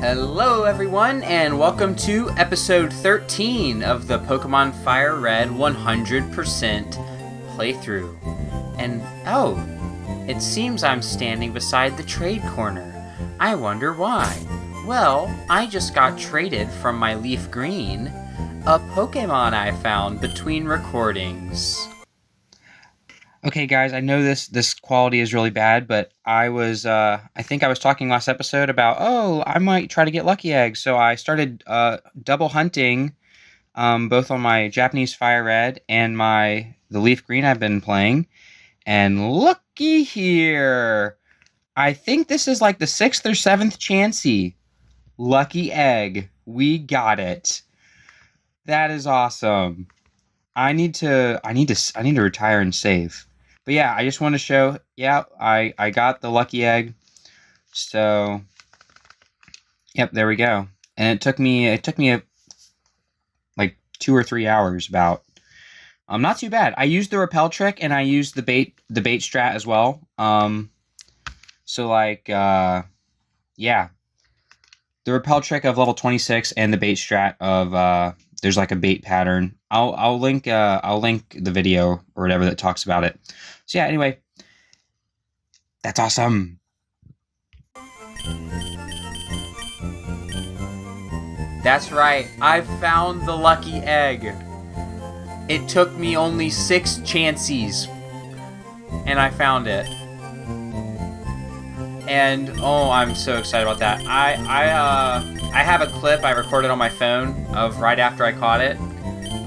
Hello everyone, and welcome to episode 13 of the Pokémon FireRed 100% playthrough. And it seems I'm standing beside the trade corner. I wonder why. Well, I just got traded from my Leaf Green a Pokémon I found between recordings. Okay, guys, I know this quality is really bad, but I think I was talking last episode about, I might try to get Lucky Eggs, so I started double hunting, both on my Japanese FireRed and the Leaf Green I've been playing, and looky here! I think this is like the 6th or 7th Chansey. Lucky Egg. We got it. That is awesome. I need to retire and save. But yeah, I just want to show, I got the Lucky Egg. So, yep, there we go. And it took me like 2 or 3 hours about. Not too bad. I used the repel trick and I used the bait strat as well. The repel trick of level 26 and the bait strat of there's like a bait pattern. I'll link the video or whatever that talks about it. So yeah, anyway, that's awesome. That's right. I found the Lucky Egg. It took me only 6 chances, and I found it. And I'm so excited about that. I have a clip I recorded on my phone of right after I caught it.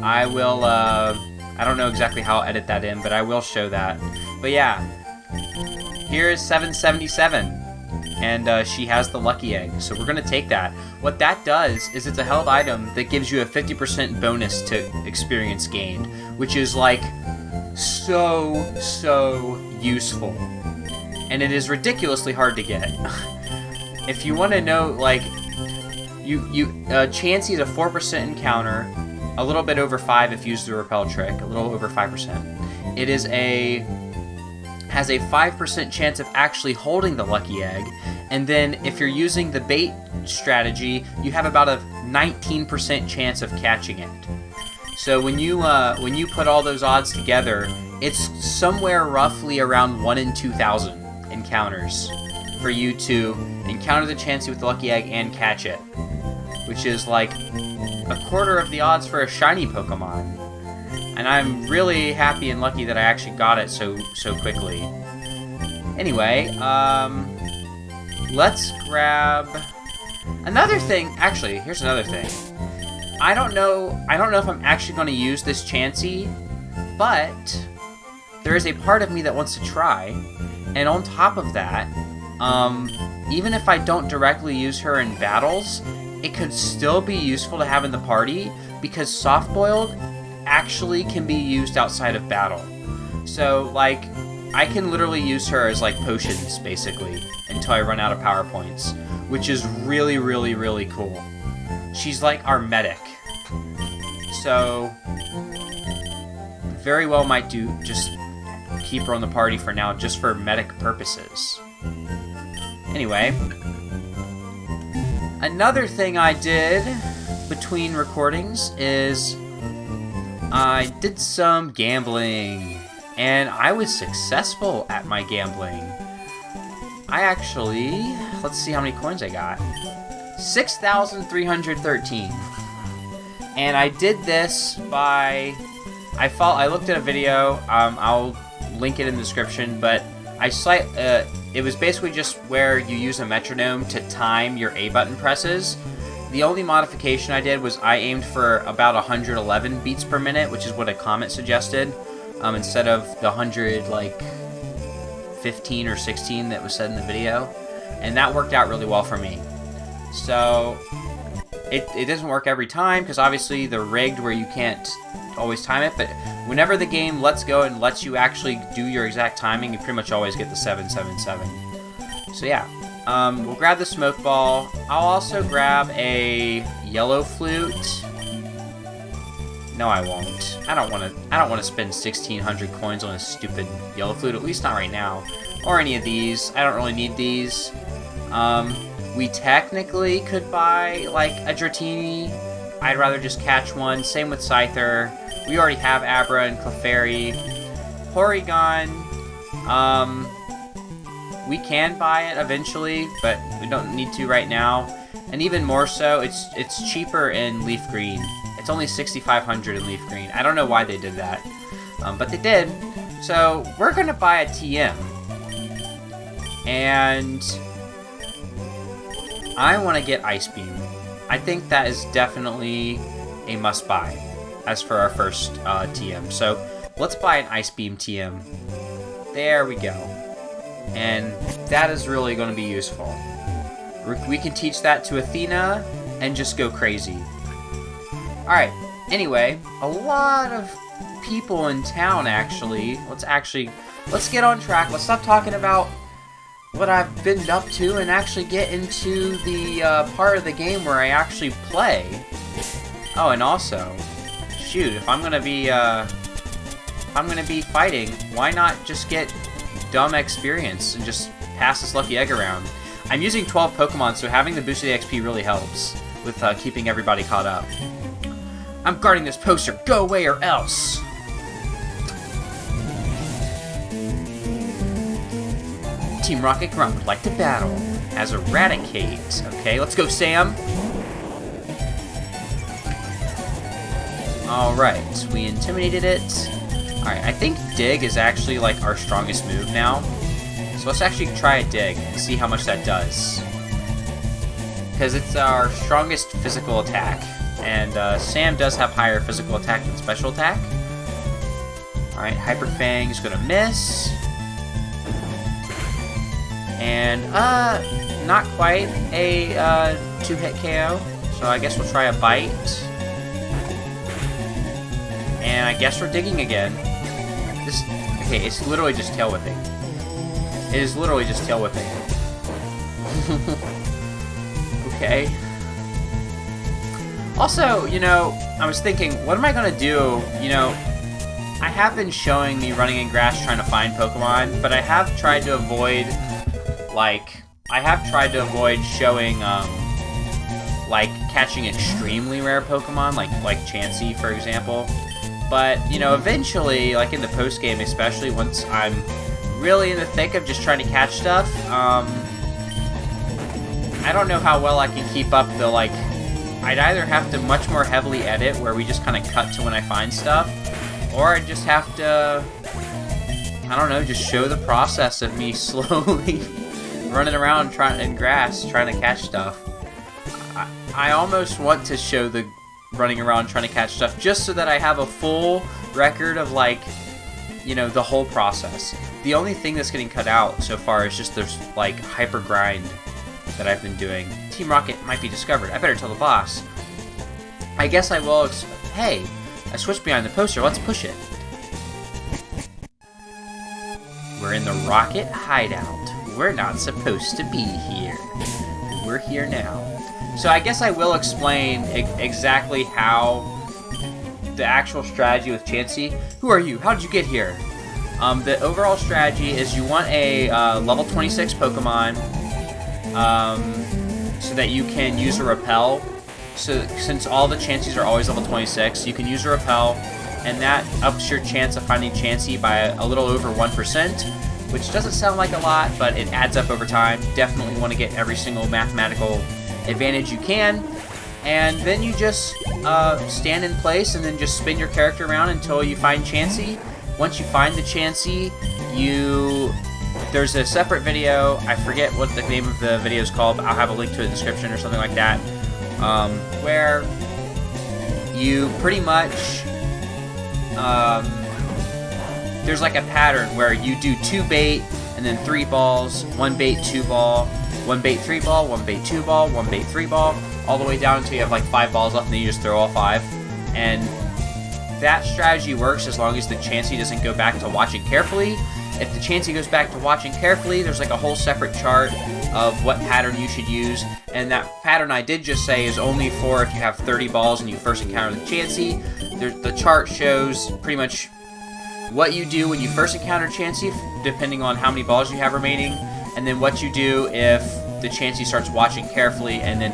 I will I don't know exactly how I'll edit that in, but I will show that. But yeah, here is 777, and she has the Lucky Egg, so we're gonna take that. What that does is it's a held item that gives you a 50% bonus to experience gained, which is like so useful. And it is ridiculously hard to get. If you want to know, like, Chansey is a 4% encounter, a little bit over 5 if you use the repel trick, a little over 5%. It has a 5% chance of actually holding the Lucky Egg, and then if you're using the bait strategy, you have about a 19% chance of catching it. So when you put all those odds together, it's somewhere roughly around 1 in 2,000 encounters for you to encounter the Chansey with the Lucky Egg and catch it, which is like a quarter of the odds for a shiny Pokemon. And I'm really happy and lucky that I actually got it so quickly. Anyway, let's grab another thing. Actually, here's another thing. I don't know if I'm actually going to use this Chansey, but there is a part of me that wants to try. And on top of that, even if I don't directly use her in battles, it could still be useful to have in the party, because soft-boiled actually can be used outside of battle. So, like, I can literally use her as, like, potions, basically, until I run out of power points, which is really, really, really cool. She's like our medic. So, very well might do just keep her on the party for now, just for medic purposes. Anyway, another thing I did between recordings is I did some gambling, and I was successful at my gambling. I actually, let's see how many coins I got. 6,313. And I did this by, I looked at a video, I'll link it in the description, but it was basically just where you use a metronome to time your A button presses. The only modification I did was I aimed for about 111 beats per minute, which is what a comment suggested, instead of the 115 or 16 that was said in the video, and that worked out really well for me. So it doesn't work every time, because obviously they're rigged where you can't always time it, but whenever the game lets go and lets you actually do your exact timing, you pretty much always get the 777. So yeah, we'll grab the smoke ball. I'll also grab a yellow flute. No, I won't. I don't want to spend 1,600 coins on a stupid yellow flute, at least not right now. Or any of these. I don't really need these. We technically could buy, like, a Dratini. I'd rather just catch one. Same with Scyther. We already have Abra and Clefairy. Porygon, we can buy it eventually, but we don't need to right now. And even more so, it's cheaper in Leaf Green. It's only 6,500 in Leaf Green. I don't know why they did that, but they did. So we're gonna buy a TM, and I want to get Ice Beam. I think that is definitely a must-buy as for our first TM. So let's buy an Ice Beam TM. There we go. And that is really going to be useful. We can teach that to Athena and just go crazy. Alright, anyway, a lot of people in town actually. Let's get on track. Let's stop talking about what I've been up to and actually get into the part of the game where I actually play. Oh, and also, shoot, if I'm gonna be fighting, why not just get dumb experience and just pass this lucky egg around? I'm using 12 Pokemon, so having the boosted XP really helps with keeping everybody caught up. I'm guarding this poster. Go away or else! Team Rocket Grunt would like to battle as Eradicate. Okay, let's go, Sam. Alright, we intimidated it. Alright, I think Dig is actually like our strongest move now. So let's actually try a Dig and see how much that does. Because it's our strongest physical attack. And Sam does have higher physical attack than special attack. Alright, Hyper Fang's gonna miss. And, not quite a 2-hit KO. So I guess we'll try a Bite. And I guess we're digging again. Okay, it's literally just tail whipping. It is literally just tail whipping. Okay. Also, you know, I was thinking, what am I gonna do? You know, I have been showing me running in grass trying to find Pokemon, but I have tried to avoid, showing, like, catching extremely rare Pokemon, like Chansey, for example. But, you know, eventually, like in the post-game especially, once I'm really in the thick of just trying to catch stuff, I don't know how well I can keep up the, like, I'd either have to much more heavily edit, where we just kind of cut to when I find stuff, or I'd just have to, I don't know, just show the process of me slowly running around in grass trying to catch stuff. I almost want to show the running around trying to catch stuff just so that I have a full record of, like, you know, the whole process. The only thing that's getting cut out so far is just this, like, hyper grind that I've been doing. Team Rocket might be discovered. I better tell the boss. I guess I will. Hey, I switched behind the poster. Let's push it. We're in the Rocket hideout. We're not supposed to be here. We're here now. So I guess I will explain exactly how the actual strategy with Chansey. Who are you? How did you get here? The overall strategy is you want a level 26 Pokemon so that you can use a Repel. So since all the Chanseys are always level 26, you can use a Repel, and that ups your chance of finding Chansey by a little over 1%, which doesn't sound like a lot, but it adds up over time. Definitely want to get every single mathematical advantage you can, and then you just stand in place and then just spin your character around until you find Chansey. Once you find the Chansey, there's a separate video, I forget what the name of the video is called, but I'll have a link to it in the description or something like that, where you pretty much, there's like a pattern where you do 2 bait, and then 3 balls, 1 bait, 2 ball, 1 bait, 3 ball, 1 bait, 2 ball, 1 bait, 3 ball, all the way down until you have like 5 balls left, and then you just throw all 5. And that strategy works as long as the Chansey doesn't go back to watching carefully. If the Chansey goes back to watching carefully, there's like a whole separate chart of what pattern you should use. And that pattern I did just say is only for if you have 30 balls and you first encounter the Chansey. The chart shows pretty much what you do when you first encounter Chansey, depending on how many balls you have remaining, and then what you do if the Chansey starts watching carefully, and then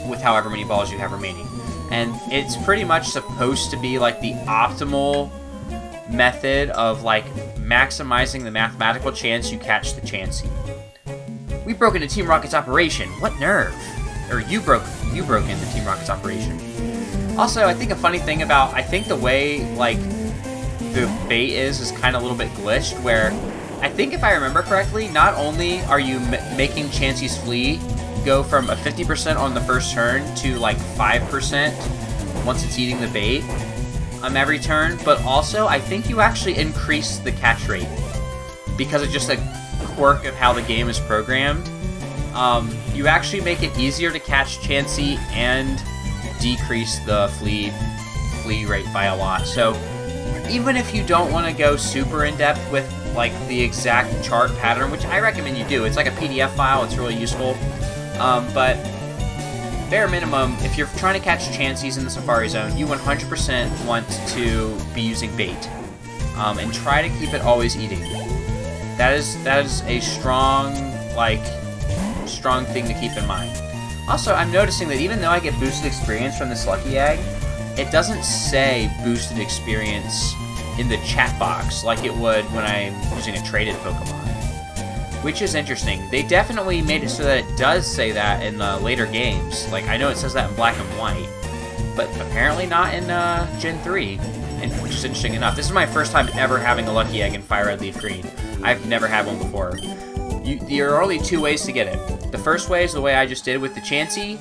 with however many balls you have remaining. And it's pretty much supposed to be like the optimal method of like maximizing the mathematical chance you catch the Chansey. We broke into Team Rocket's operation. What nerve? Or you broke into Team Rocket's operation. Also, I think a funny thing about, I think the way like the bait is kind of a little bit glitched, where I think if I remember correctly, not only are you making Chansey's flee go from a 50% on the first turn to like 5% once it's eating the bait every turn, but also I think you actually increase the catch rate because of just a quirk of how the game is programmed. You actually make it easier to catch Chansey and decrease the flee rate by a lot. So even if you don't want to go super in depth with like the exact chart pattern, which I recommend you do, it's like a PDF file, it's really useful. But bare minimum, if you're trying to catch Chanseys in the Safari Zone, you 100% want to be using bait, and try to keep it always eating. That is a strong thing to keep in mind. Also, I'm noticing that even though I get boosted experience from this Lucky Egg, it doesn't say boosted experience in the chat box like it would when I'm using a traded Pokemon, which is interesting. They definitely made it so that it does say that in the later games. Like, I know it says that in Black and White, but apparently not in Gen 3, which is interesting enough. This is my first time ever having a Lucky Egg in FireRed Leaf Green. I've never had one before. There are only two ways to get it. The first way is the way I just did with the Chansey.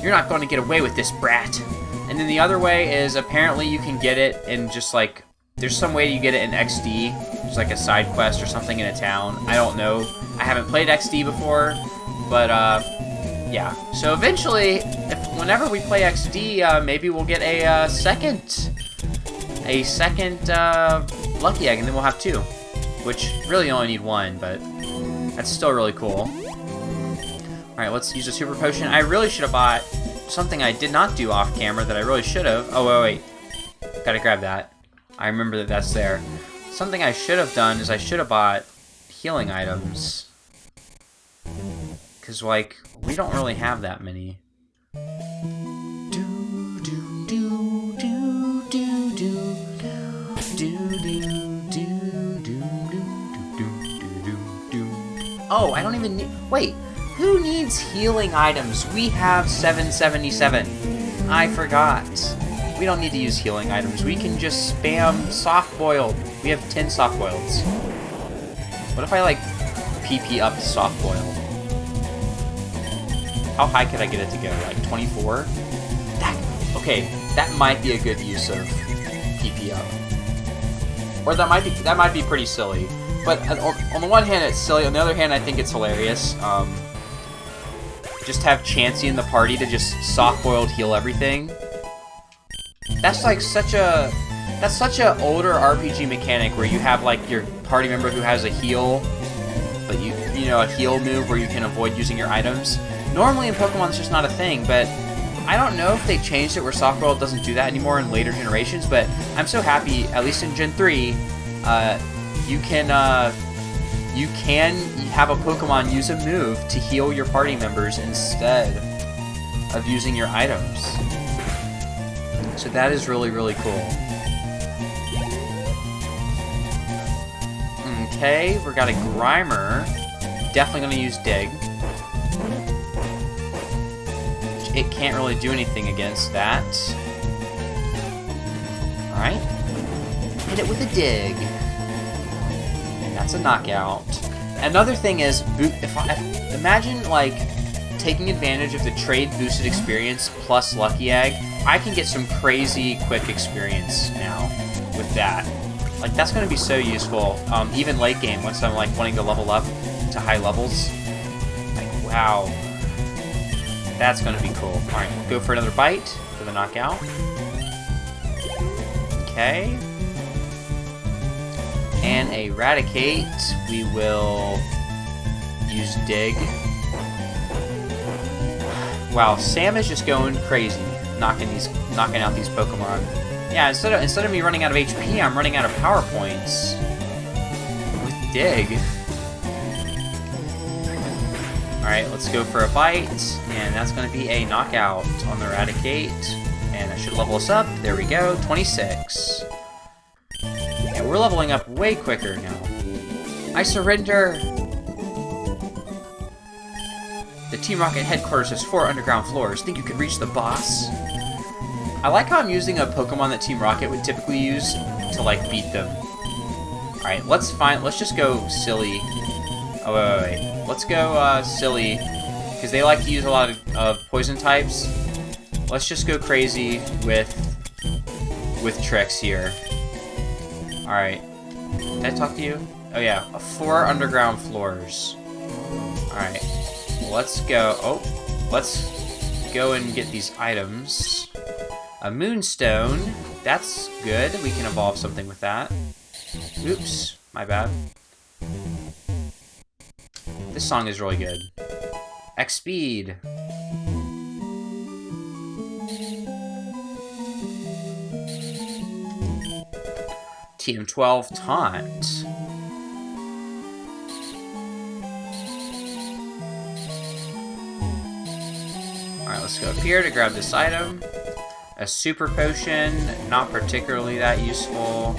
You're not going to get away with this, brat. And then the other way is apparently you can get it in just like, there's some way you get it in XD. There's like a side quest or something in a town. I don't know. I haven't played XD before, but yeah. So eventually, whenever we play XD, maybe we'll get a second Lucky Egg, and then we'll have two, which really only need one, but that's still really cool. All right, let's use a Super Potion. I really should have bought something I did not do off camera that I really should have. Oh, wait. Gotta grab that. I remember that that's there. Something I should have done is I should have bought healing items. Because, like, we don't really have that many. Oh, I don't even need... Wait, who needs healing items? We have 777. I forgot. We don't need to use healing items. We can just spam soft-boiled. We have 10 soft-boileds. What if I, like, PP up soft-boiled? How high could I get it to go? Like, 24? Okay, that might be a good use of PP up. Or that might be pretty silly. But on the one hand, it's silly. On the other hand, I think it's hilarious. Just have Chansey in the party to just soft-boiled heal everything. That's like such a older RPG mechanic where you have like your party member who has a heal, but you know, a heal move where you can avoid using your items. Normally in Pokemon it's just not a thing, but I don't know if they changed it where Soft-Boiled doesn't do that anymore in later generations, but I'm so happy, at least in Gen 3, you can have a Pokemon use a move to heal your party members instead of using your items. So that is really, really cool. Okay, we got a Grimer. Definitely going to use Dig. It can't really do anything against that. Alright. Hit it with a Dig. And that's a knockout. Another thing is, imagine, like, taking advantage of the trade boosted experience plus Lucky Egg. I can get some crazy quick experience now with that. Like, that's going to be so useful, even late game, once I'm, like, wanting to level up to high levels. Like, wow. That's going to be cool. Alright, go for another bite for the knockout. Okay. And Eradicate, we will use Dig. Wow, Sam is just going crazy, knocking out these Pokemon. Yeah, instead of me running out of HP, I'm running out of power points with Dig. Alright, let's go for a bite, and that's going to be a knockout on the Eradicate. And that should level us up. There we go, 26. And we're leveling up way quicker now. I surrender! The Team Rocket headquarters has 4 underground floors. Think you could reach the boss? I like how I'm using a Pokemon that Team Rocket would typically use to, like, beat them. Alright, let's just go Silly. Oh, wait. Let's go, Silly, because they like to use a lot of poison types. Let's just go crazy with tricks here. Alright. Did I talk to you? Oh, yeah. 4 underground floors. Alright. Let's go. Oh, let's go and get these items. A Moonstone. That's good. We can evolve something with that. Oops. My bad. This song is really good. X Speed. TM12 Taunt. Alright, let's go up here to grab this item. A Super Potion, not particularly that useful.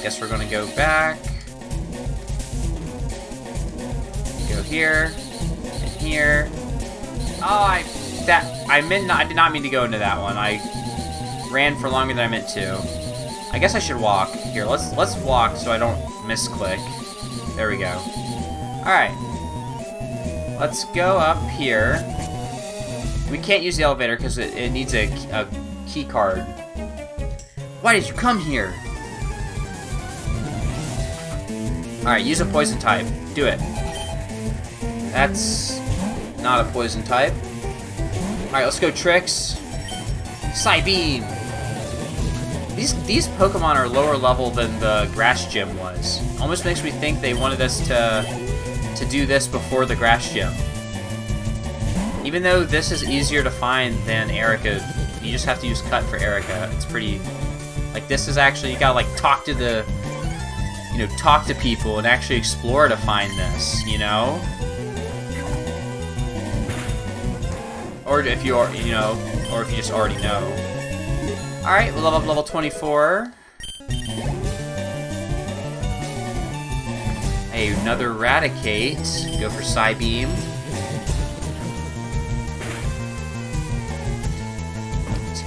Guess we're gonna go back. Go here, and here. Oh, I did not mean to go into that one. I ran for longer than I meant to. I guess I should walk. Here, let's walk so I don't misclick. There we go. Alright. Let's go up here. We can't use the elevator because it needs a key card. Why did you come here? Alright, use a poison type. Do it. That's not a poison type. Alright, let's go Tricks. Psybeam! These Pokemon are lower level than the Grass Gym was. Almost makes me think they wanted us to do this before the Grass Gym. Even though this is easier to find than Erica, you just have to use Cut for Erica. It's pretty... Like, this is actually... You gotta, like, talk to the... You know, talk to people and actually explore to find this, you know? Or if you are, you know, or if you just already know. Alright, we'll level up level 24. Hey, another Eradicate. Go for Psybeam.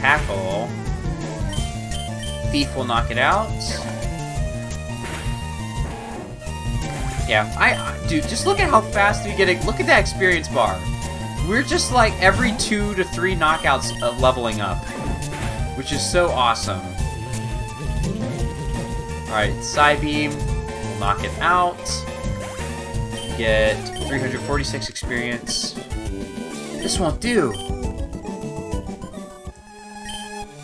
Tackle. Thief will knock it out. Yeah, dude, just look at how fast we get it. Look at that experience bar. We're just like every 2 to 3 knockouts leveling up, which is so awesome. Alright, Psybeam, we'll knock it out. Get 346 experience. This won't do.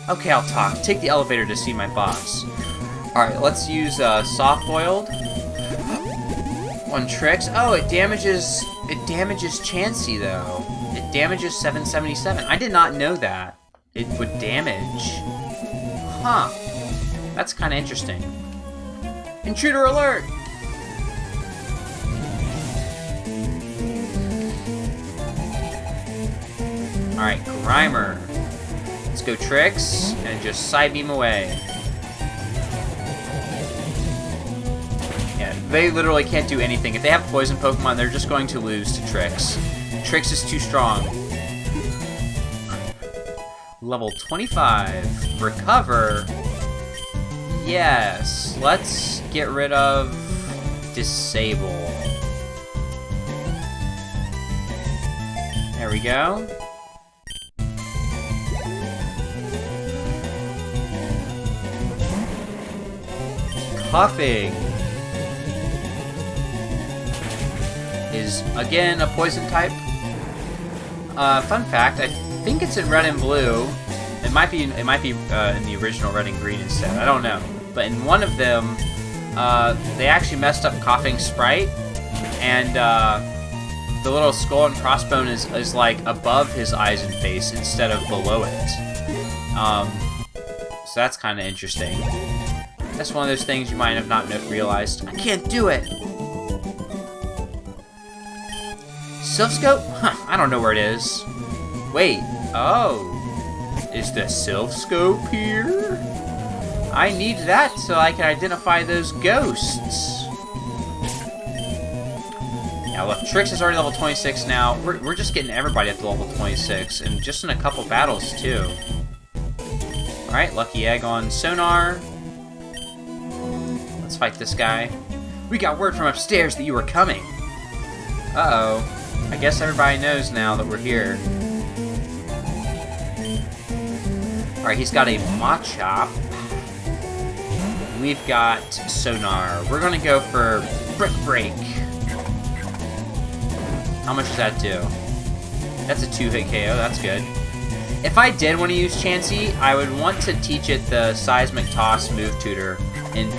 Okay, I'll talk. Take the elevator to see my boss. Alright, let's use Soft Boiled. On Tricks. Oh, it damages Chansey though. It damages 777. I did not know that. It would damage. Huh. That's kind of interesting. Intruder alert! Alright, Grimer. Let's go Tricks and just Psybeam away. Yeah, they literally can't do anything. If they have poison Pokemon, they're just going to lose to Tricks. Tricks is too strong. Level 25. Recover. Yes. Let's get rid of Disable. There we go. Coughing is again a poison type. Fun fact: I think it's in Red and Blue. It might be in the original Red and Green instead. I don't know. But in one of them, they actually messed up Coughing Sprite, and the little skull and crossbone is like above his eyes and face instead of below it. So that's kind of interesting. That's one of those things you might have not realized. I can't do it! Silph Scope? Huh, I don't know where it is. Wait, oh. Is the Silph Scope here? I need that so I can identify those ghosts. Yeah, look, Trix is already level 26 now. We're just getting everybody up to level 26, and just in a couple battles, too. Alright, Lucky Egg on Sonar. Let's fight this guy. We got word from upstairs that you were coming. Uh-oh. I guess everybody knows now that we're here. Alright, he's got a Machop. We've got Sonar. We're gonna go for Brick Break. How much does that do? That's a 2-hit KO, that's good. If I did want to use Chansey, I would want to teach it the Seismic Toss move tutor in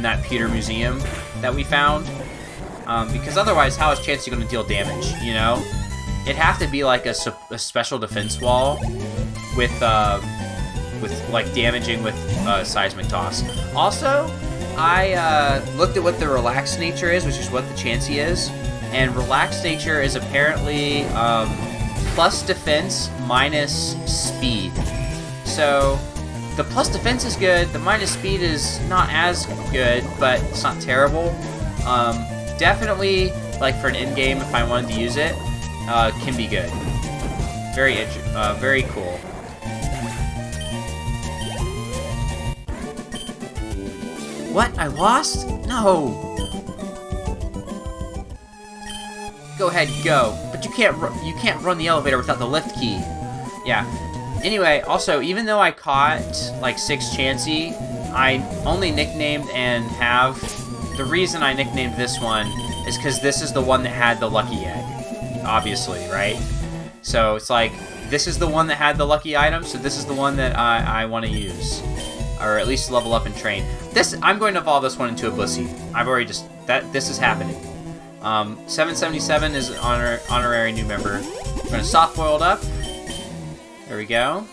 that Pewter Museum that we found. Because otherwise, how is Chansey going to deal damage, you know? It'd have to be like a special defense wall with like damaging with Seismic Toss. Also, I looked at what the Relaxed Nature is, which is what the Chansey is. And Relaxed Nature is apparently plus defense minus speed. So the plus defense is good, the minus speed is not as good, but it's not terrible. Definitely, like for an end game, if I wanted to use it, can be good. Very cool. What? I lost? No. Go ahead, go. But you can't run the elevator without the lift key. Yeah. Anyway, also, even though I caught like 6 Chansey, I only nicknamed and have. The reason I nicknamed this one is because this is the one that had the lucky egg, obviously, right? So it's like this is the one that had the lucky item, so this is the one that I want to use, or at least level up and train. I'm going to evolve this one into a Bussy. I've already this is happening. 777 is an honorary new member. We're going to soft boil it up. There we go.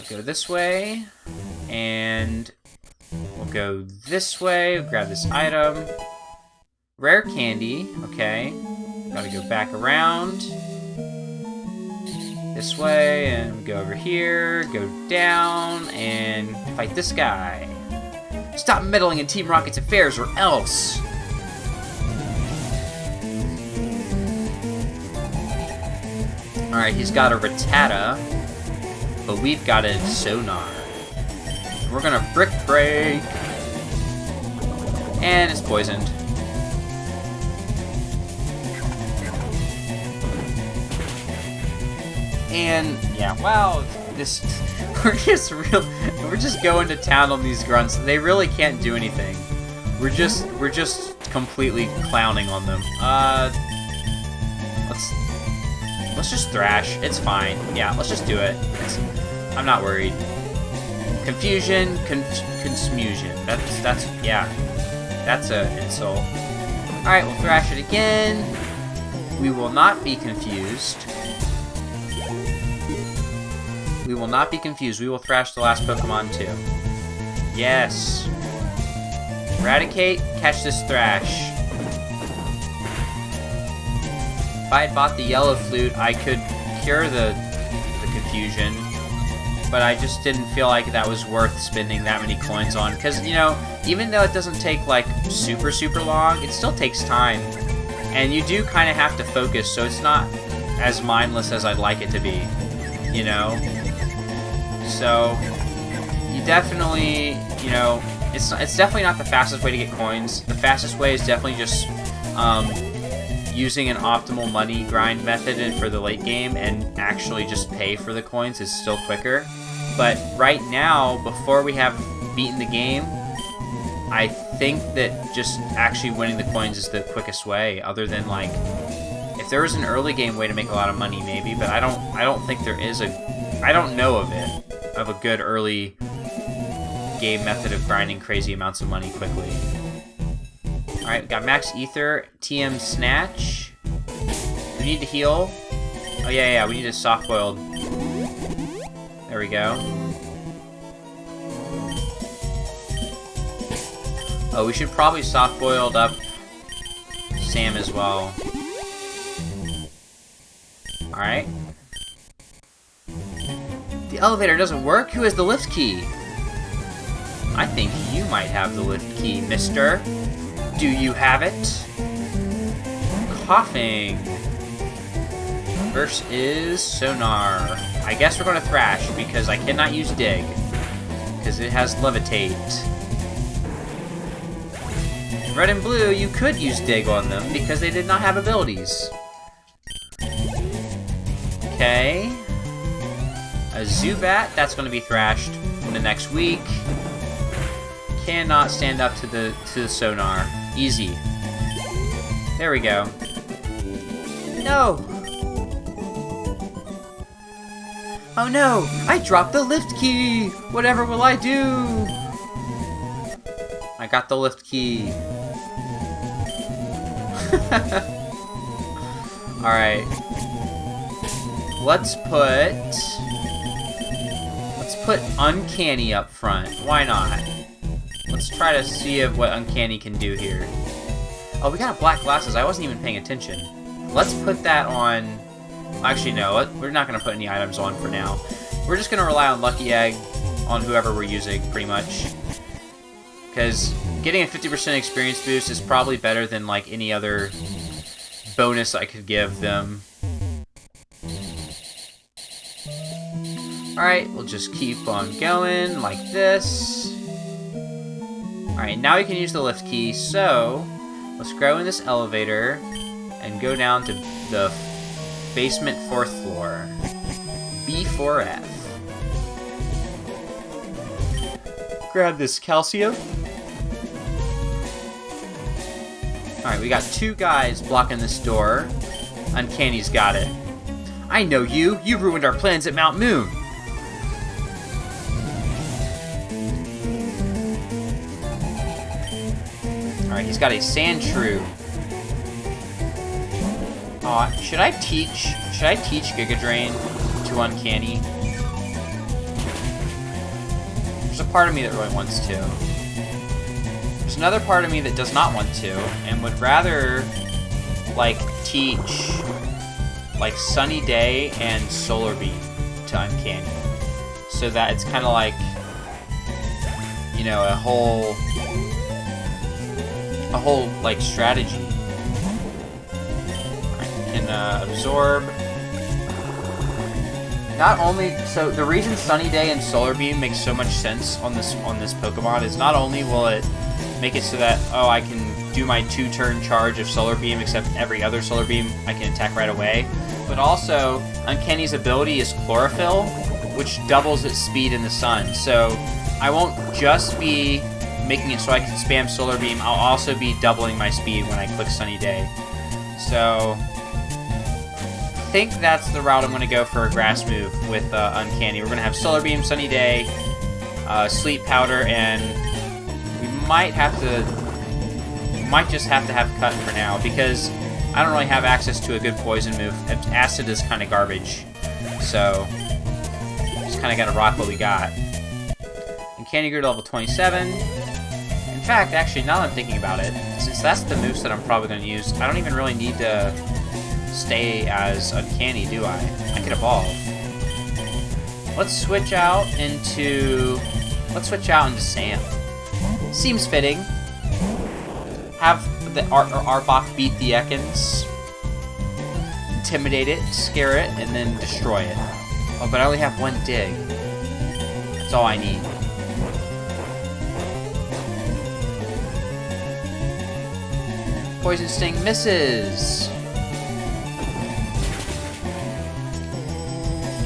Go this way. And we'll go this way. We'll grab this item. Rare candy. Okay. Gotta go back around. This way. And go over here. Go down. And fight this guy. Stop meddling in Team Rocket's affairs or else! Alright, he's got a Rattata, but we've got a Sonar. We're gonna Brick Break! And it's poisoned. And, yeah, wow, we're just going to town on these grunts. They really can't do anything. We're just completely clowning on them. Let's just thrash. It's fine. Yeah, let's just do it. I'm not worried. Confusion, consmusion. That's an insult. All right, we'll thrash it again. We will not be confused. We will not be confused. We will thrash the last Pokemon too. Yes. Eradicate, catch this Thrash. If I had bought the Yellow Flute, I could cure the confusion. But I just didn't feel like that was worth spending that many coins on. Because, you know, even though it doesn't take, like, super long, it still takes time. And you do kind of have to focus, so it's not as mindless as I'd like it to be. You know? So, you definitely, you know, it's definitely not the fastest way to get coins. The fastest way is definitely just using an optimal money grind method for the late game and actually just pay for the coins is still quicker. But right now, before we have beaten the game, I think that just actually winning the coins is the quickest way, other than, like, if there was an early game way to make a lot of money, maybe, but I don't think there is I don't know of a good early game method of grinding crazy amounts of money quickly. Alright, we got Max Ether, TM Snatch. We need to heal. Oh yeah, we need a soft boiled. There we go. Oh, we should probably soft-boiled up Sam as well. Alright. The elevator doesn't work? Who has the lift key? I think you might have the lift key, mister. Do you have it? Coughing. First is Sonar. I guess we're going to Thrash, because I cannot use Dig. Because it has Levitate. Red and Blue, you could use Dig on them, because they did not have abilities. Okay. A Zubat, that's going to be thrashed in the next week. Cannot stand up to the Sonar. Easy. There we go. No! Oh no! I dropped the lift key! Whatever will I do? I got the lift key. Alright. Let's put Uncanny up front. Why not? Let's try to see what Uncanny can do here. Oh, we got black glasses. I wasn't even paying attention. Let's put that on... Actually, no. We're not going to put any items on for now. We're just going to rely on Lucky Egg on whoever we're using, pretty much. Because getting a 50% experience boost is probably better than, like, any other bonus I could give them. Alright, we'll just keep on going like this. Alright, now we can use the lift key, so let's go in this elevator and go down to the basement 4th floor. B4F. Grab this calcium. Alright, we got 2 guys blocking this door. Uncanny's got it. I know you! You ruined our plans at Mount Moon! Alright, he's got a Sandshrew. Should I teach Giga Drain to Uncanny? There's a part of me that really wants to. There's another part of me that does not want to, and would rather, like, teach, like, Sunny Day and Solar Beam to Uncanny. So that it's kind of like, you know, a whole, like, strategy. Can absorb. Not only, so the reason Sunny Day and Solar Beam makes so much sense on this Pokemon is not only will it make it so that, oh, I can do my 2-turn charge of Solar Beam, except every other Solar Beam I can attack right away, but also Uncanny's ability is Chlorophyll, which doubles its speed in the sun. So I won't just be making it so I can spam Solar Beam, I'll also be doubling my speed when I click Sunny Day. So I think that's the route I'm going to go for a grass move with Uncanny. We're going to have Solar Beam, Sunny Day, Sleep Powder, and we might just have to have Cut for now, because I don't really have access to a good poison move. Acid is kind of garbage, so just kind of got to rock what we got. Uncanny grew to level 27. In fact, actually, now that I'm thinking about it, since that's the moves that I'm probably going to use, I don't even really need to stay as Uncanny, do I? I could evolve. Let's switch out into Sam. Seems fitting. Have the Arbok beat the Ekans, intimidate it, scare it, and then destroy it. Oh, but I only have 1 dig. That's all I need. Poison Sting misses.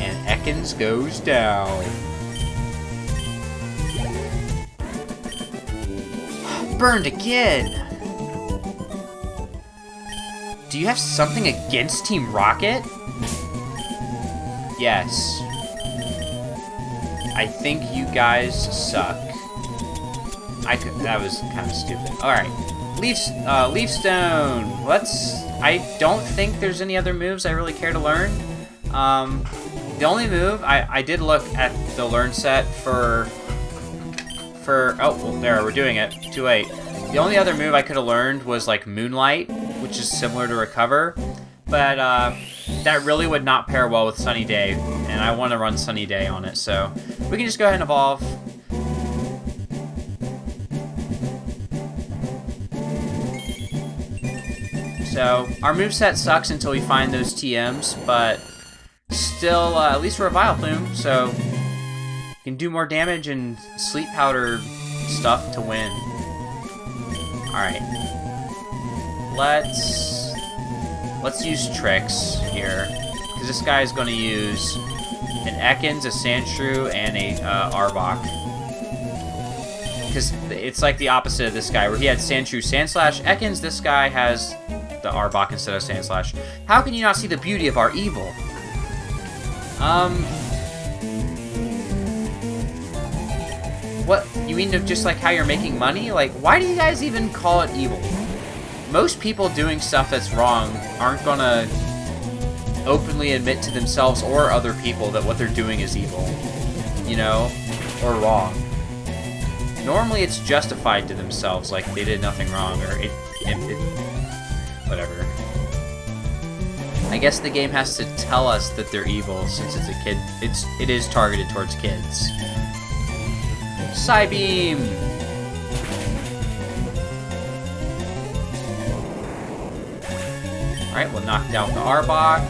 And Ekans goes down. Burned again! Do you have something against Team Rocket? Yes. I think you guys suck. That was kind of stupid. Alright. Leaf Stone. I don't think there's any other moves I really care to learn. The only move, I did look at the learn set for oh, well, there, we're doing it. Too late. The only other move I could have learned was like Moonlight, which is similar to Recover, but that really would not pair well with Sunny Day, and I want to run Sunny Day on it, so we can just go ahead and evolve. So our moveset sucks until we find those TMs, but still, at least we're a Vileplume, so we can do more damage and Sleep Powder stuff to win. Alright. Let's use Tricks here, because this guy is going to use an Ekans, a Sandshrew, and a Arbok. Because it's like the opposite of this guy, where he had Sandshrew, Sandslash, Ekans. This guy has the Arbok instead of Sandslash. How can you not see the beauty of our evil? What? You mean just like how you're making money? Like, why do you guys even call it evil? Most people doing stuff that's wrong aren't gonna openly admit to themselves or other people that what they're doing is evil, you know, or wrong. Normally it's justified to themselves, like they did nothing wrong, or whatever. I guess the game has to tell us that they're evil since it's a kid. It is targeted towards kids. Psybeam! Alright, we'll knock out the Arbok.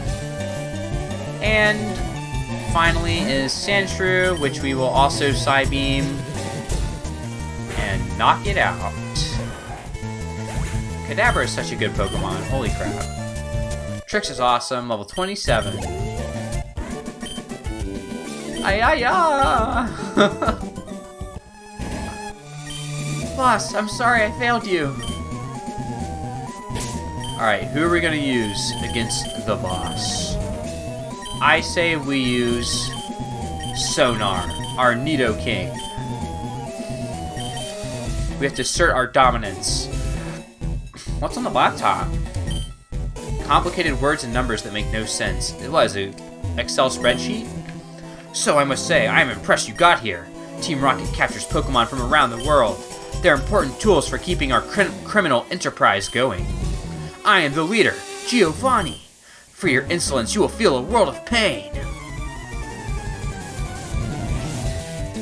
And finally is Sandshrew, which we will also Psybeam and knock it out. Kadabra is such a good Pokemon. Holy crap. Tricks is awesome. Level 27. Ay-ay-ya! Boss, I'm sorry I failed you. Alright, who are we going to use against the boss? I say we use Sonar, our Nidoking. We have to assert our dominance. What's on the laptop? Complicated words and numbers that make no sense. It was an Excel spreadsheet? So I must say, I am impressed you got here. Team Rocket captures Pokemon from around the world. They're important tools for keeping our criminal enterprise going. I am the leader, Giovanni. For your insolence, you will feel a world of pain.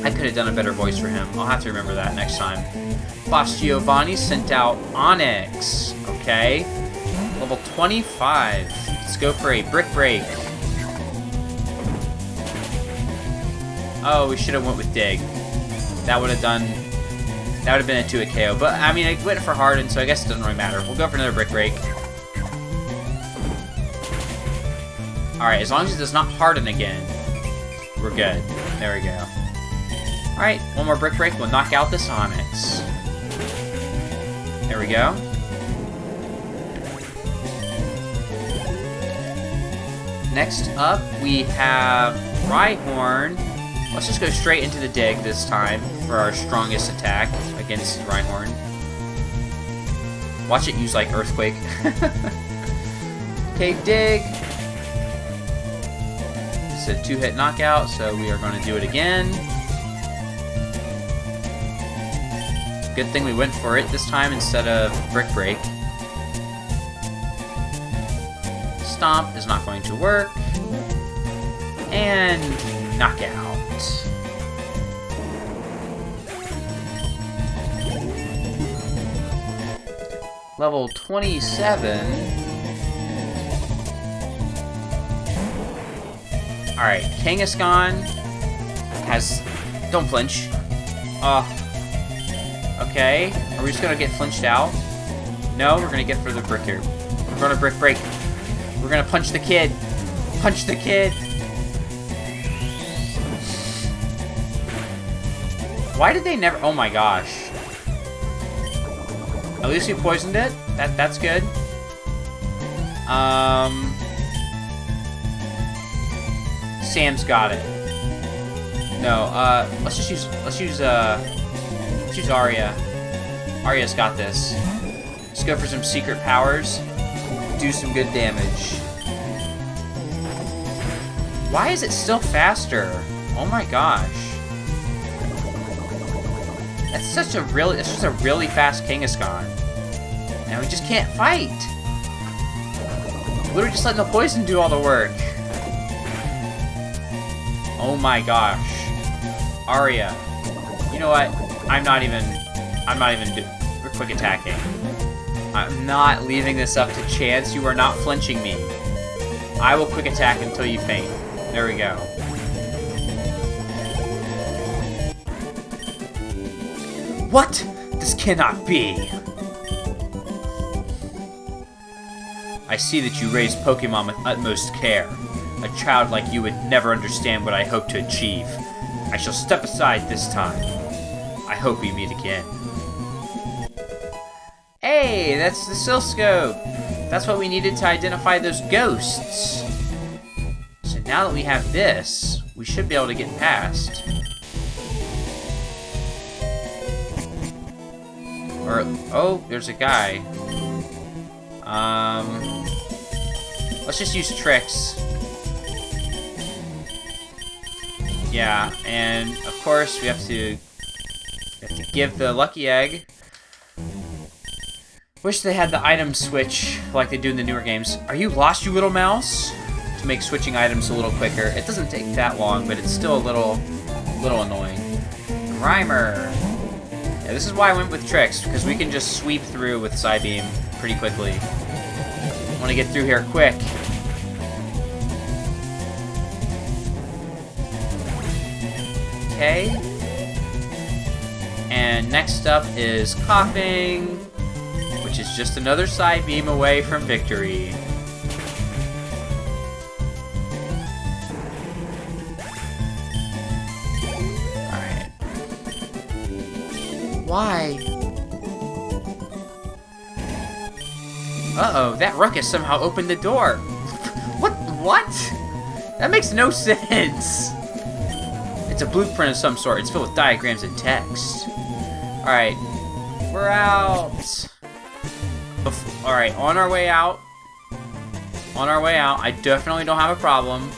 I could have done a better voice for him. I'll have to remember that next time. Boss Giovanni sent out Onyx. Okay. Level 25. Let's go for a Brick Break. Oh, we should have went with Dig. That would have been a 2-hit KO. But, I mean, I went for Harden, so I guess it doesn't really matter. We'll go for another Brick Break. Alright, as long as it does not harden again, we're good. There we go. Alright, one more Brick Break. We'll knock out this Onyx. There we go. Next up, we have Rhyhorn. Let's just go straight into the Dig this time for our strongest attack against Rhyhorn. Watch it use, like, Earthquake. Okay, Dig. It's a 2-hit knockout, so we are going to do it again. Good thing we went for it this time instead of Brick Break. Stomp is not going to work. And knockout. Level 27. Alright, Kangaskhan has... Don't flinch. Okay. Are we just gonna get flinched out? No, we're gonna get for the brick here. We're gonna Brick Break. We're gonna punch the kid. Punch the kid. Why did they never... Oh my gosh. At least we poisoned it. That's good. Sam's got it. No, let's use Arya. Arya's got this. Let's go for some secret powers. Do some good damage. Why is it still faster? Oh my gosh. It's just a really fast Kangaskhan. And we just can't fight. Literally just letting the poison do all the work. Oh my gosh. Arya. You know what? I'm not even quick attacking. I'm not leaving this up to chance. You are not flinching me. I will quick attack until you faint. There we go. What? This cannot be. I see that you raise Pokemon with utmost care. A child like you would never understand what I hope to achieve. I shall step aside this time. I hope we meet again. Hey, that's the oscilloscope. That's what we needed to identify those ghosts. So now that we have this, we should be able to get past. Or, oh, there's a guy. Let's just use tricks. Yeah, and of course we have to give the lucky egg. Wish they had the item switch like they do in the newer games. Are you lost, you little mouse? To make switching items a little quicker. It doesn't take that long, but it's still a little annoying. Grimer. Yeah, this is why I went with tricks, because we can just sweep through with Psybeam pretty quickly. I want to get through here quick. Okay. And next up is Coughing, which is just another Psybeam away from victory. Alright. Why? Uh-oh, that ruckus somehow opened the door. What? That makes no sense. It's a blueprint of some sort. It's filled with diagrams and text. Alright. We're out. Alright, on our way out. On our way out. I definitely don't have a problem.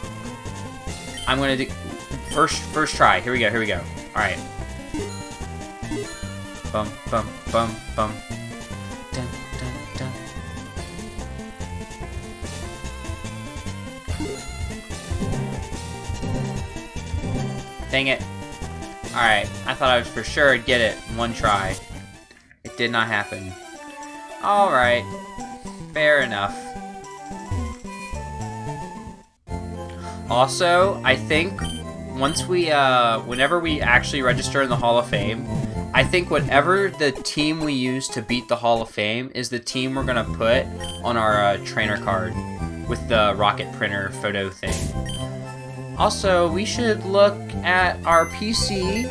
I'm gonna do... First try. Here we go. Alright. Bum, bum, bum, bum. Dun, dun, dun. Dang it. Alright, I thought I was for sure I'd get it in one try. It did not happen. Alright. Fair enough. Also, I think once we, whenever we actually register in the Hall of Fame, I think whatever the team we use to beat the Hall of Fame is the team we're gonna put on our trainer card with the rocket printer photo thing. Also, we should look at our PC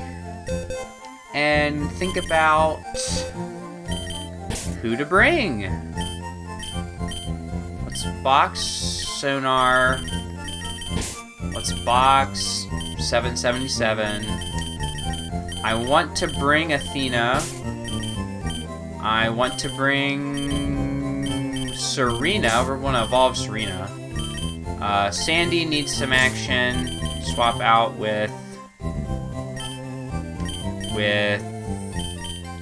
and think about who to bring. What's box? Sonar. What's box? 777. I want to bring Athena. I want to bring Serena. We want to evolve Serena. Sandy needs some action. Swap out with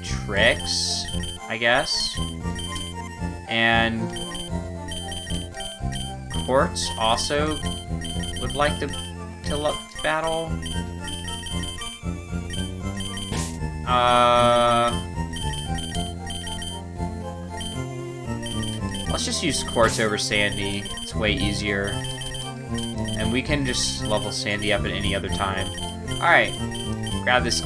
Tricks, I guess. And Quartz also would like to battle. Let's just use Quartz over Sandy. It's way easier. And we can just level Sandy up at any other time. Alright. Grab this.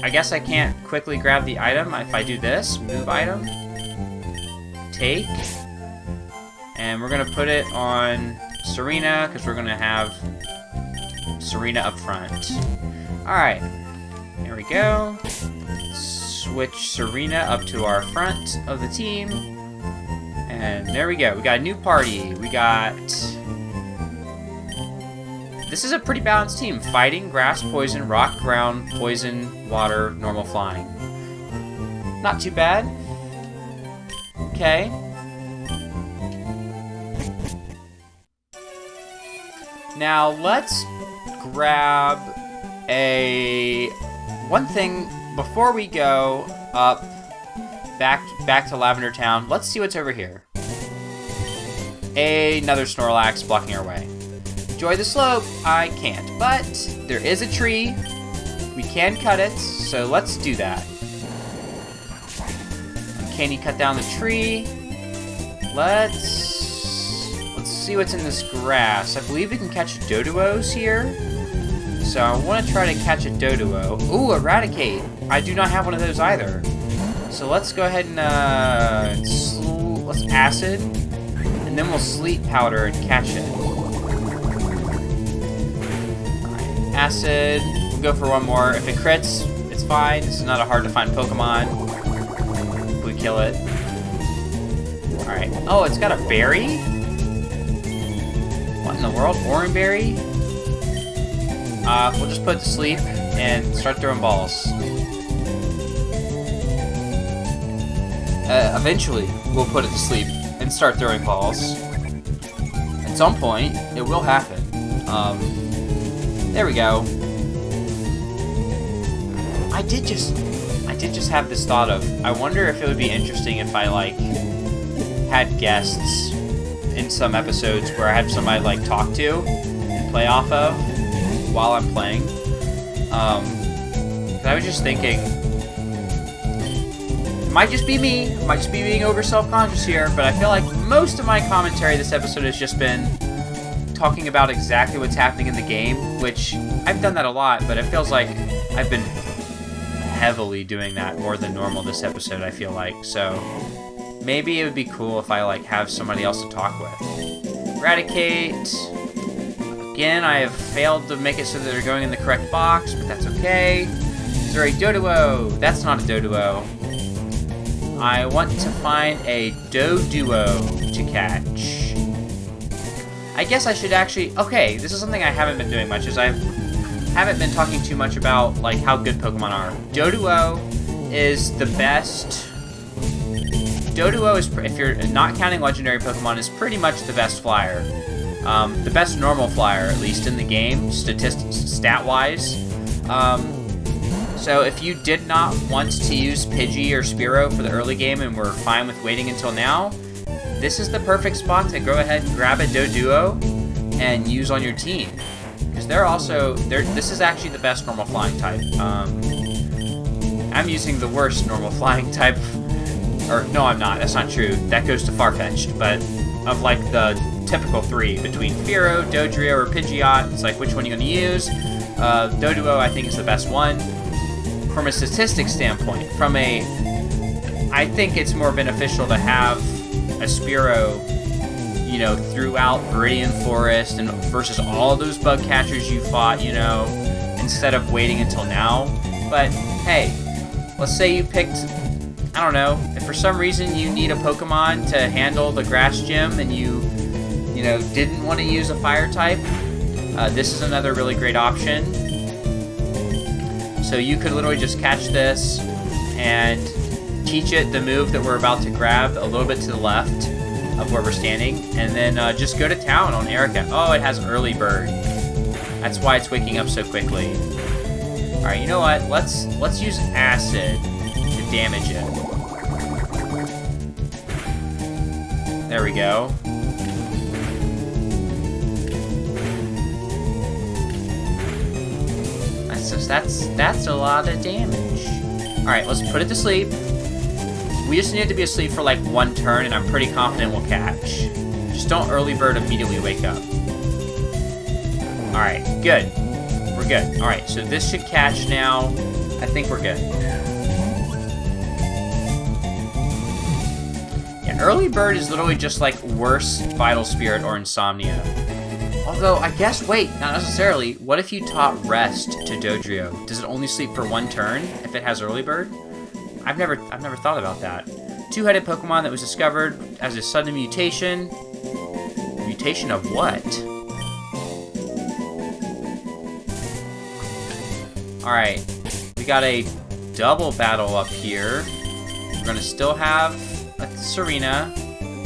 I guess I can't quickly grab the item if I do this. Move item. Take. And we're going to put it on Serena, because we're going to have Serena up front. Alright. There we go. Switch Serena up to our front of the team. And there we go. We got a new party. We got... This is a pretty balanced team. Fighting, grass, poison, rock, ground, poison, water, normal flying. Not too bad. Okay. Now let's grab one thing before we go up back to Lavender Town, let's see what's over here. Another Snorlax blocking our way. Enjoy the slope. I can't, but there is a tree. We can cut it, so let's do that. Can you cut down the tree? Let's see what's in this grass. I believe we can catch Doduos here. So I want to try to catch a Doduo. Ooh, Eradicate. I do not have one of those either. So let's go ahead and let's Acid, and then we'll Sleep Powder and catch it. Alright, Acid. We'll go for one more. If it crits, it's fine. This is not a hard to find Pokemon. We kill it. Alright. Oh, it's got a berry? What in the world? Oranberry? We'll just put it to sleep and start throwing balls. Eventually, we'll put it to sleep and start throwing balls. At some point, it will happen. There we go. I did just have this thought of, I wonder if it would be interesting if I, like, had guests in some episodes where I had somebody, like, talk to and play off of while I'm playing. 'Cause I was just thinking, it might just be me, I might just be being over self-conscious here, but I feel like most of my commentary this episode has just been talking about exactly what's happening in the game, which I've done that a lot, but it feels like I've been heavily doing that more than normal this episode, I feel like. So maybe it would be cool if I like have somebody else to talk with. Eradicate. Again, I have failed to make it so that they're going in the correct box, but that's okay. Is there a Doduo? That's not a Doduo. I want to find a Doduo to catch. I guess I should actually... Okay, this is something I haven't been doing much, is I haven't been talking too much about like how good Pokemon are. Doduo is the best... Doduo is, if you're not counting legendary Pokemon, is pretty much the best flyer. The best normal flyer, at least in the game, stat-wise. So if you did not want to use Pidgey or Spearow for the early game and were fine with waiting until now, this is the perfect spot to go ahead and grab a Doduo and use on your team. Because this is actually the best normal flying type. I'm using the worst normal flying type. Or, no, I'm not. That's not true. That goes to Farfetch'd. But of, like, the typical three between Fearow, Dodrio, or Pidgeot, it's like, which one are you going to use? Doduo, I think, is the best one. From a statistics standpoint, I think it's more beneficial to have a Spearow, you know, throughout Viridian Forest and versus all those bug catchers you fought, you know, instead of waiting until now. But, hey, let's say you picked... I don't know, if for some reason you need a Pokemon to handle the grass gym and you know, didn't want to use a fire type, this is another really great option. So you could literally just catch this and teach it the move that we're about to grab a little bit to the left of where we're standing, and then just go to town on Erica. Oh, it has early bird. That's why it's waking up so quickly. Alright, you know what? Let's use Acid to damage it. There we go. That's a lot of damage. Alright, let's put it to sleep. We just need it to be asleep for like one turn, and I'm pretty confident we'll catch. Just don't early bird immediately wake up. Alright, good. We're good. Alright, so this should catch now. I think we're good. Early Bird is literally just like worse Vital Spirit or Insomnia. Although, I guess, wait, not necessarily. What if you taught Rest to Dodrio? Does it only sleep for one turn if it has Early Bird? I've never thought about that. Two-headed Pokemon that was discovered as a sudden mutation. Mutation of what? Alright, we got a double battle up here. We're gonna still have Serena,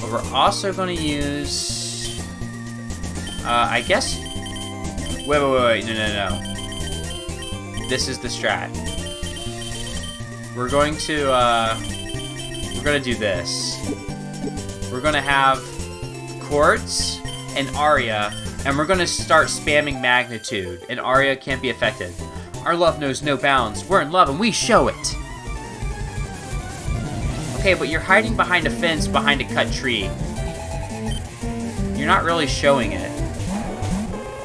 but we're also going to use, I guess, wait, no, this is the strat. we're going to do this. We're gonna have Quartz and Arya, and we're gonna start spamming Magnitude, and Arya can't be affected. Our love knows no bounds. We're in love, and we show it. Okay, but you're hiding behind a fence, behind a cut tree. You're not really showing it.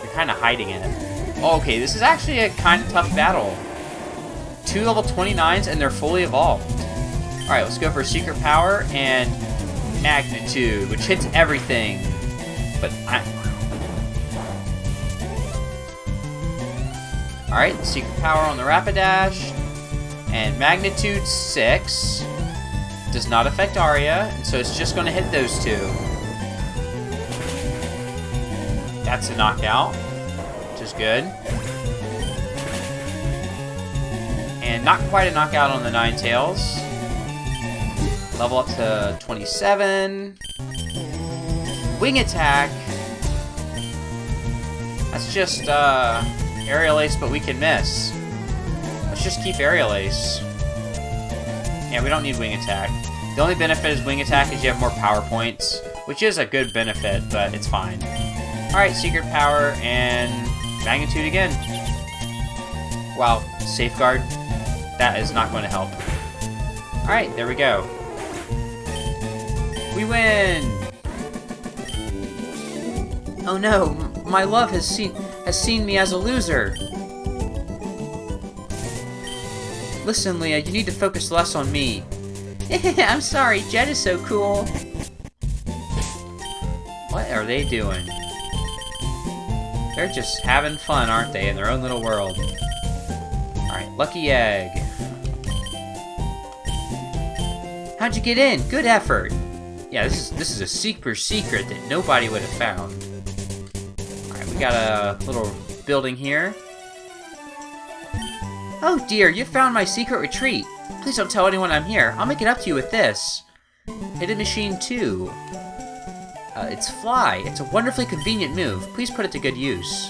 You're kind of hiding it. Oh, okay, this is actually a kind of tough battle. 2 level 29s, and they're fully evolved. Alright, let's go for Secret Power and Magnitude, which hits everything. But Alright, Secret Power on the Rapidash. And Magnitude 6. Does not affect Arya, and so it's just going to hit those 2. That's a knockout, which is good. And not quite a knockout on the Ninetales. Level up to 27. Wing Attack. That's just Aerial Ace, but we can miss. Let's just keep Aerial Ace. Yeah, we don't need Wing Attack. The only benefit is Wing Attack is you have more power points, which is a good benefit, but it's fine. Alright, Secret Power and Magnitude again. Wow, Safeguard. That is not going to help. Alright, there we go. We win! Oh no, my love has seen me as a loser. Listen, Leah, you need to focus less on me. I'm sorry, Jet is so cool. What are they doing? They're just having fun, aren't they, in their own little world. Alright, Lucky Egg. How'd you get in? Good effort. Yeah, this is a super secret that nobody would have found. Alright, we got a little building here. Oh dear, you found my secret retreat. Please don't tell anyone I'm here. I'll make it up to you with this. Hidden Machine 2. It's Fly. It's a wonderfully convenient move. Please put it to good use.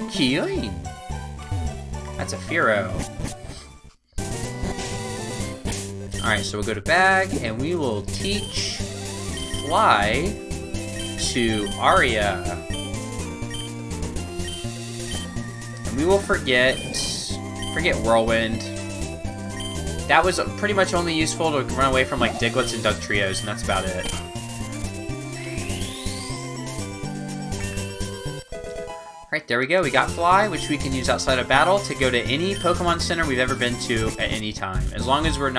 Keen. That's a Firo. Alright, so we'll go to Bag, and we will teach Fly to Arya. We will forget Whirlwind. That was pretty much only useful to run away from like Diglets and Dugtrios, and that's about it. Alright, there we go. We got Fly, which we can use outside of battle to go to any Pokemon Center we've ever been to at any time. As long as we're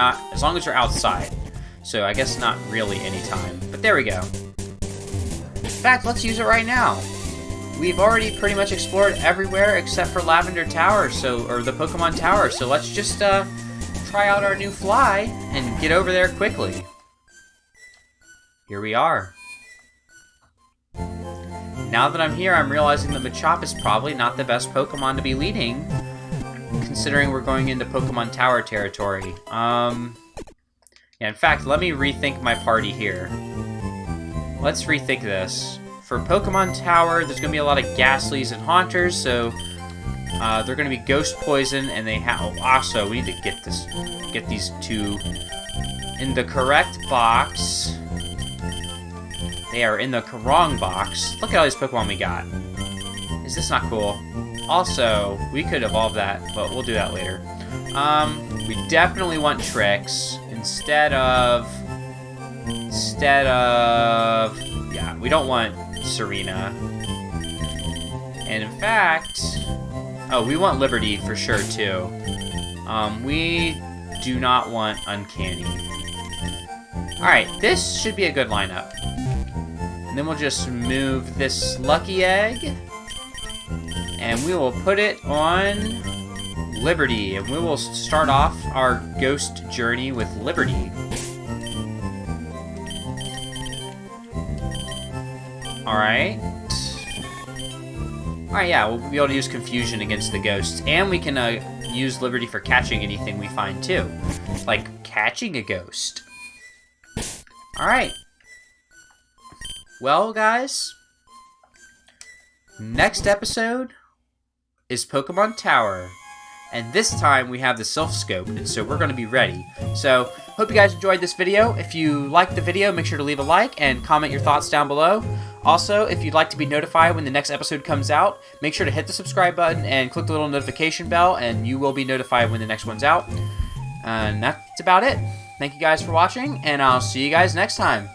outside. So I guess not really any time. But there we go. In fact, let's use it right now. We've already pretty much explored everywhere except for Lavender Tower, or the Pokemon Tower, so let's just try out our new Fly and get over there quickly. Here we are. Now that I'm here, I'm realizing that Machop is probably not the best Pokemon to be leading, considering we're going into Pokemon Tower territory. Yeah, in fact, let me rethink my party here. Let's rethink this. For Pokemon Tower, there's going to be a lot of Ghastlies and Haunters, so they're going to be Ghost Poison, and they have... Also, we need to get these 2 in the correct box. They are in the wrong box. Look at all these Pokemon we got. Is this not cool? Also, we could evolve that, but we'll do that later. We definitely want Tricks instead of... Yeah, we don't want Serena. And in fact... Oh, we want Liberty for sure, too. We do not want Uncanny. Alright, this should be a good lineup. And then we'll just move this Lucky Egg. And we will put it on Liberty. And we will start off our Ghost journey with Liberty. Alright. Alright, yeah, we'll be able to use Confusion against the Ghosts. And we can use Liberty for catching anything we find, too. Like catching a Ghost. Alright. Well, guys. Next episode is Pokemon Tower. And this time we have the Sylph Scope, and so we're going to be ready. So, hope you guys enjoyed this video. If you liked the video, make sure to leave a like and comment your thoughts down below. Also, if you'd like to be notified when the next episode comes out, make sure to hit the subscribe button and click the little notification bell, and you will be notified when the next one's out. And that's about it. Thank you guys for watching, and I'll see you guys next time.